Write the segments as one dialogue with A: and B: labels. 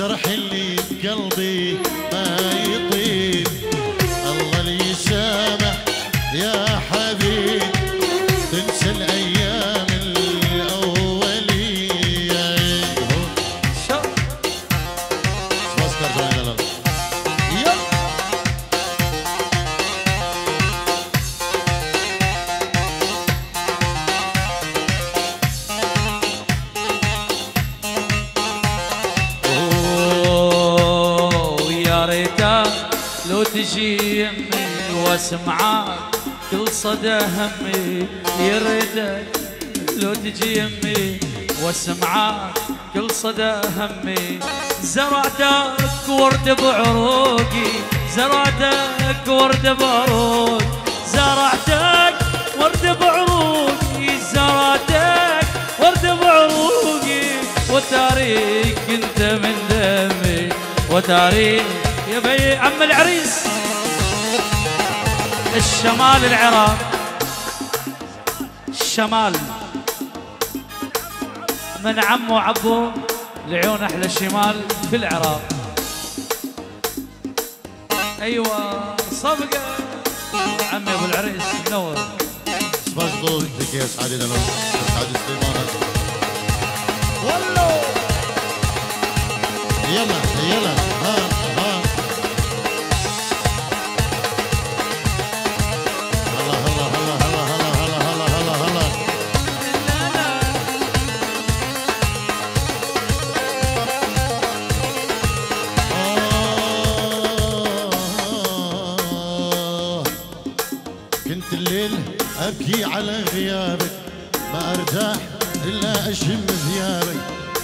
A: الجرح اللي بقلبي ما يطيب. الله اللي يسامح يا حبيب، تنسى الايام الاوليه.
B: لو تجي يمي واسمعك كل صدى همي، يريدك لو تجي يمي واسمعك كل صدى همي. زرعتك ورد بعروقي، زرعتك ورد بعروقي، زرعتك ورد بعروقي، زرعتك ورد بعروقي. وتاريك انت من دمي، وتاريك يا بي عم العريس الشمال العراق، الشمال من عمو عبو لعيون احلى شمال في العراق. ايوه صفقه عمي ابو العريس منور.
A: صفقوا لك يا سعد دلو سعد سليمان. والله يلا يلا ها ها. هلا هلا هلا هلا هلا هلا هلا هلا هلا. كنت الليل ابكي على غيابك، ما ارتاح الا اشم ثيابك.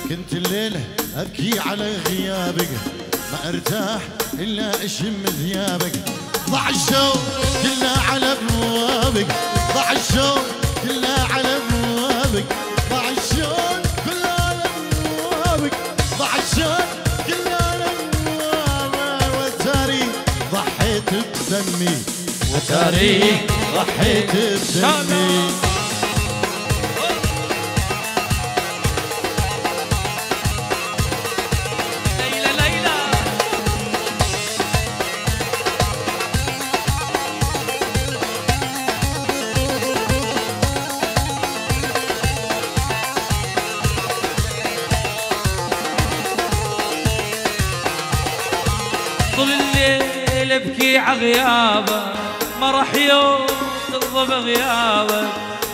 A: كنت الليل ابكي على غيابك، ما ارتاح الا اشم ثيابك. ضاع الشوق كله على ابوابك، ضاع الشوق كله على ابوابك، ضاع الشوق كله على ابوابك، ضاع الشوق كله على ابوابك. وتاريخ ضحيت بدمي، وتاريخ ضحيت بدمي.
B: طول الليل ابكي عغيابك، ما راح يوم ترضى بغيابك.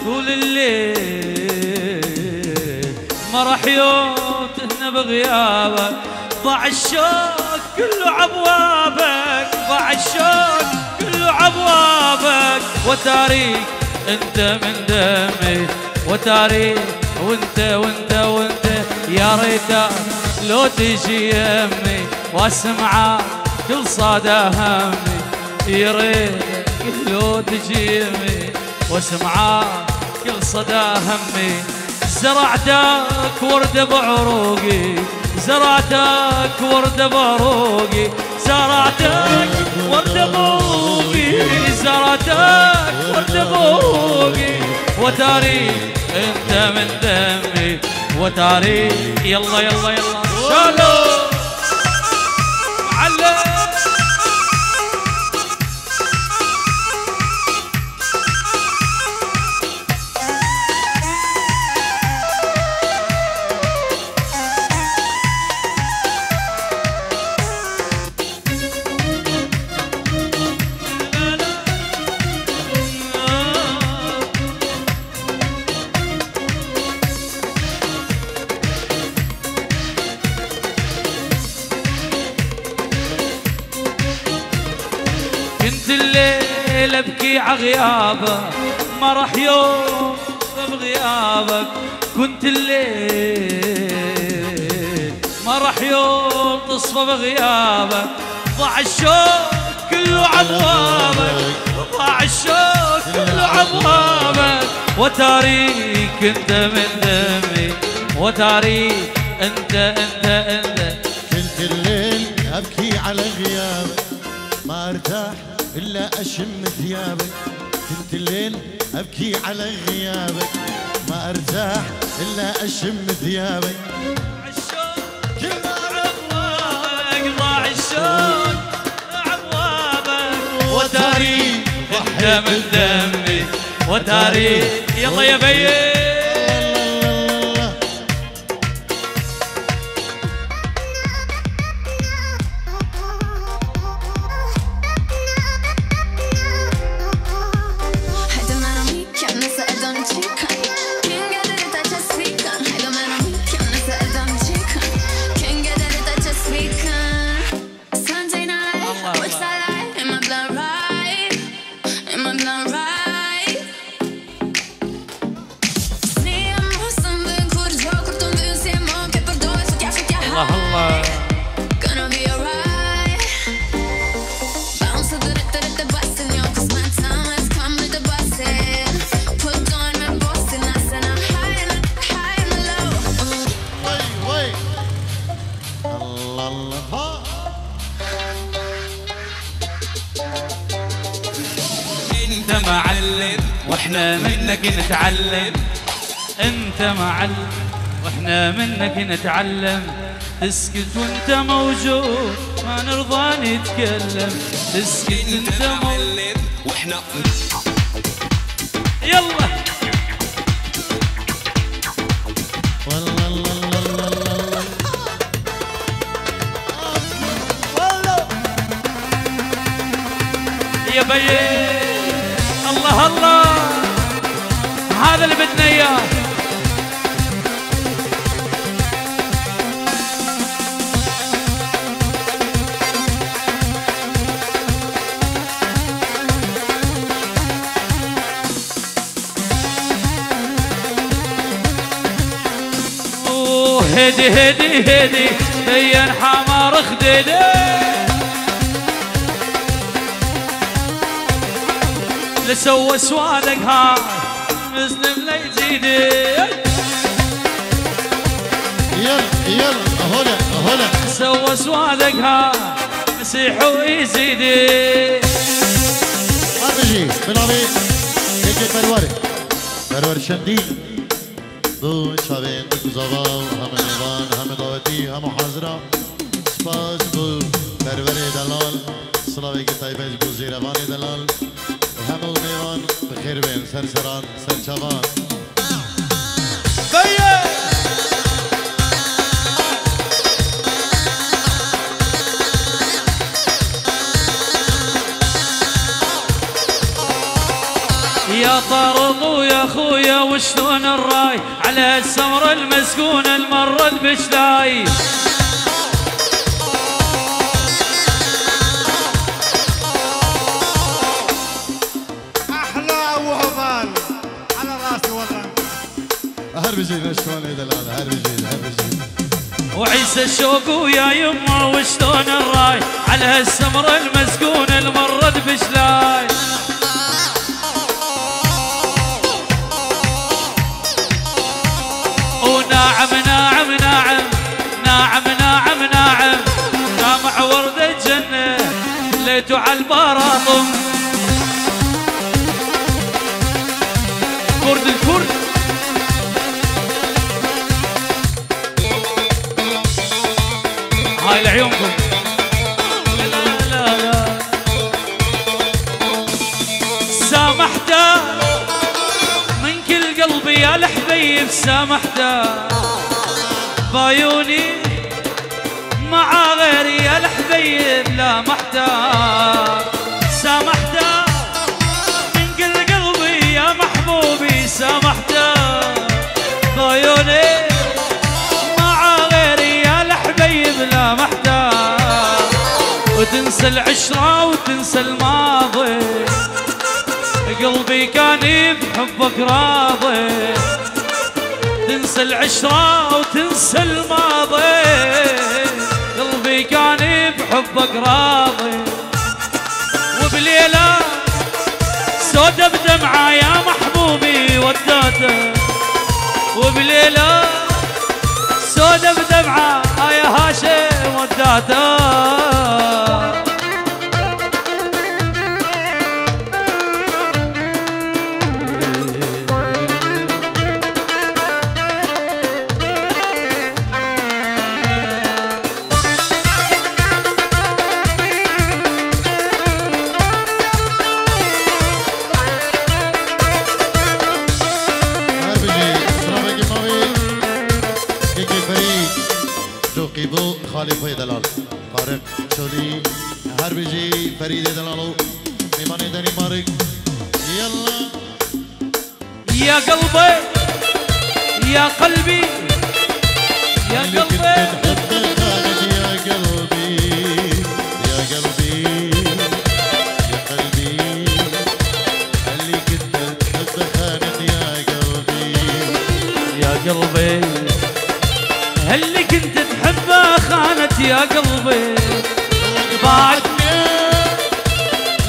B: طول الليل ما راح يوم تهنى بغيابك. ضاع الشوق كله عبوابك، ضاع الشوق كله عبوابك. وتاريخ انت من دمي، وتاريخ وانت وانت وانت. يا ريتك لو تجي يمي واسمعك كل صدى همي، يا ريتك لو تجي يمي واسمعك كل صدى همي. زرعتك ورد بعروقي، زرعتك ورد بعروقي، زرعتك ورد بعروقي، زرعتك ورد بعروقي. وتاريخ انت من دمي، وتاريخ يلا يلا يلا شالو معلم. كنت الليل ابكي عغيابك، ما راح يوم بغيابك. كنت الليل ما راح يوم تصفى بغيابك. ضاع الشوق كله عبوابك، ضاع الشوق كله عبوابك. وتاريخ انت من دمي، وتاريخ انت انت انت.
A: كنت الليل ابكي على غيابك، ما ارتاح الا اشم ثيابك. كنت الليل ابكي على غيابك، ما ارتاح الا اشم ثيابك.
B: الشوق كله عبوابك، من دمي وتاريخ. يلا يا بيه الله. انت معلم واحنا منك نتعلم، انت معلم واحنا منك نتعلم، تسكت وانت موجود ما نرضى نتكلم، تسكت انت معلم واحنا. يلا
A: والله
B: يا بيه الله الله، هذا اللي بدنا اياه. هدي هدي هدي بين حمار خديدي، لسوى سوادك هاي مسلم لا يزيدي.
A: يلا يلا هلا هلا
B: سوى سوادك هاي مسيح ويزيدي.
A: ما بيجي بنعمل هيك برور شندي دو شابين دو زوا هم نيوان هم دعوتی هم حاضرا سپاس بو برور دلال سلاوی که طیبش بو زیروان دلال هم نیوان بخیر بین سرسران سرچوان
B: بيه يا طارق ويا خويا وشلون الراي على السمر المسكون المرد بشلاي.
C: احلى وهضان على راسي والله.
A: هربجي شلون دلال هربجي
B: وعيسى الشوق ويا يمه وشلون الراي على هالسمر المسكون المرد بشلاي. وناعم ناعم ناعم ناعم ناعم ناعم جامع ورد الجنة ليتو على البراطم. كرد الكرد هاي لعيونكم. لا لا لا سامحته من كل قلبي يا الحبيب، سامحته بعيوني مع غيري يا الحبيب لا محتاج. سامحته من كل قلبي يا محبوبي، سامحته بعيوني مع غيري يا الحبيب لا محتاج. وتنسى العشرة وتنسى الماضي، قلبي كان بحبك راضي. تنسى العشرة وتنسى الماضي، قلبي كان بحبك راضي. وبليلة سودة بدمعة يا محبوبي وداته، وبليلة سودة بدمعة يا هاشم وداته.
A: جوقي بو خالي دلال طارق شولي هربجي فريد دلالو ميماني داني مارك يلا
B: يا قلبي يا قلبي يا قلبي قلبي هاللي كنت تحبه خانت يا قلبي
A: بعدني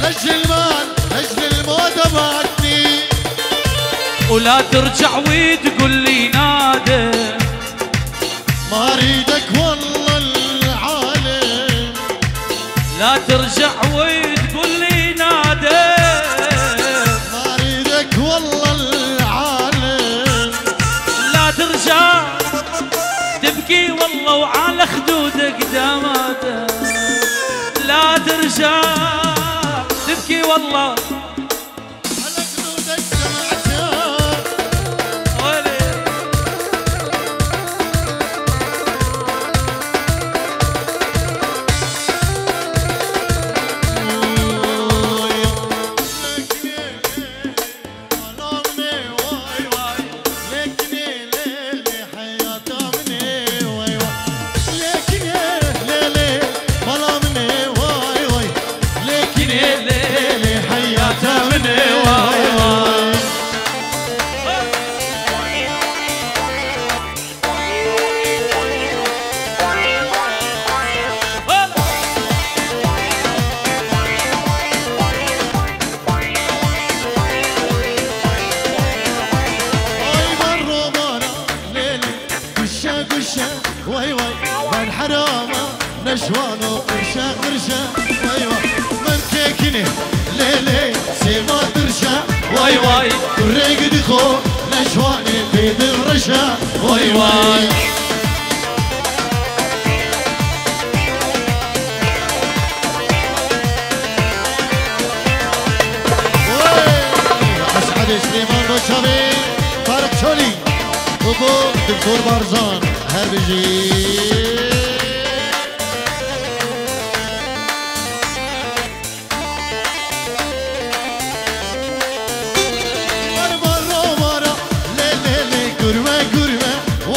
A: لاجل المال لاجل الموت بعدني
B: ولا ترجع وتقول لي نادى
A: ما اريدك والله العالم
B: لا ترجع وتقول لي نادى
A: ما اريدك والله العالم
B: ترجع تبكي والله وعلى خدودك داماته لا ترجع تبكي والله
A: على خدودك داماته نشوانو قرشة قرشة وايوا من كيكني ليلي سيما درشة واي واي الريق دخو نشواني بيد الرشة واي واي أسعد سليمان بوشابي طارق شولي وبو دكتور بارزان هربجي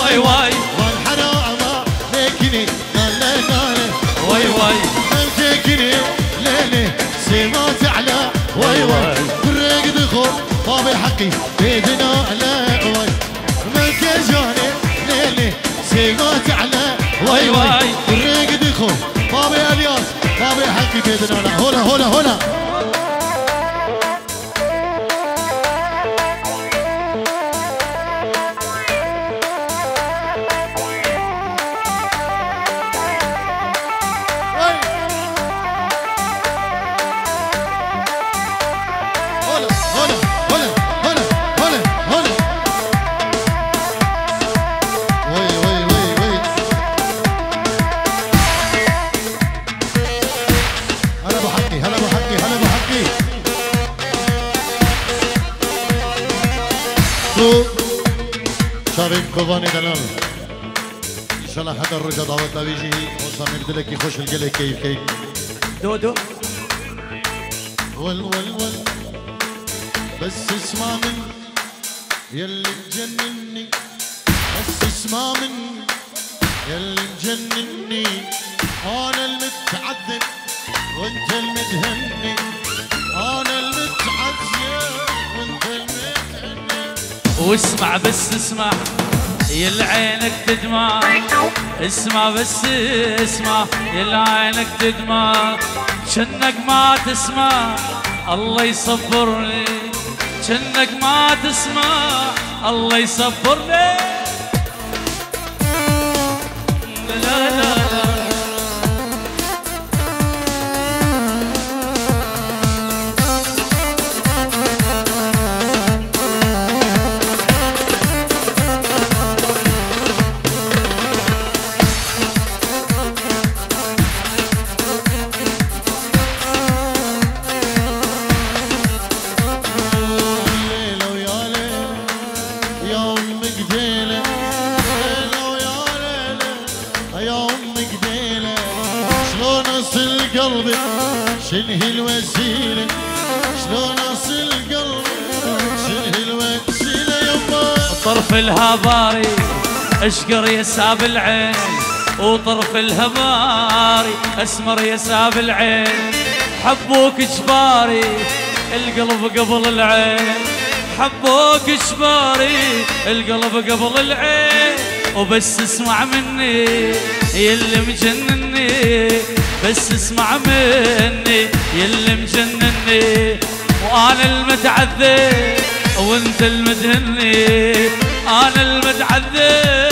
B: واي واي
A: والحرامة ليكني ناله ناله
B: واي واي
A: ملكيكني ليلي سما تعلى واي واي الريق دخول بابي حقي بيدنا لا واي ملكي جاني ليلي سما تعلى واي واي الريق دخول بابي الياس بابي حقي بيدنا لا هلا هلا هلا شابين كوفاني دلال ان شاء الله حتى الرجا دعوتنا بيجي وسامر دلك يخش القلق كيف كيف
B: دودو
A: ول بس اسمع من يلي مجنني بس اسمع من يلي مجنني انا المتعذب وانت المتهني انا المتعذب وانت المتهني
B: واسمع بس اسمع يل عينك تدمع اسمع بس اسمع يل عينك تدمع شنك ما تسمع الله يصبرني شنك ما تسمع الله يصبرني لا لا لا
A: قبيله شلون اصل قلبي شنهي الوسيله شلون اصل قلبي شنهي الوسيله يما
B: طرف الهباري اشقر يا ساب العين وطرف الهباري اسمر يا ساب العين حبوك جباري القلب قبل العين حبوك جباري القلب قبل العين وبس اسمع مني يلي مجنني بس اسمع مني يلي مجنني وانا المتعذب وانت المدهني انا المتعذب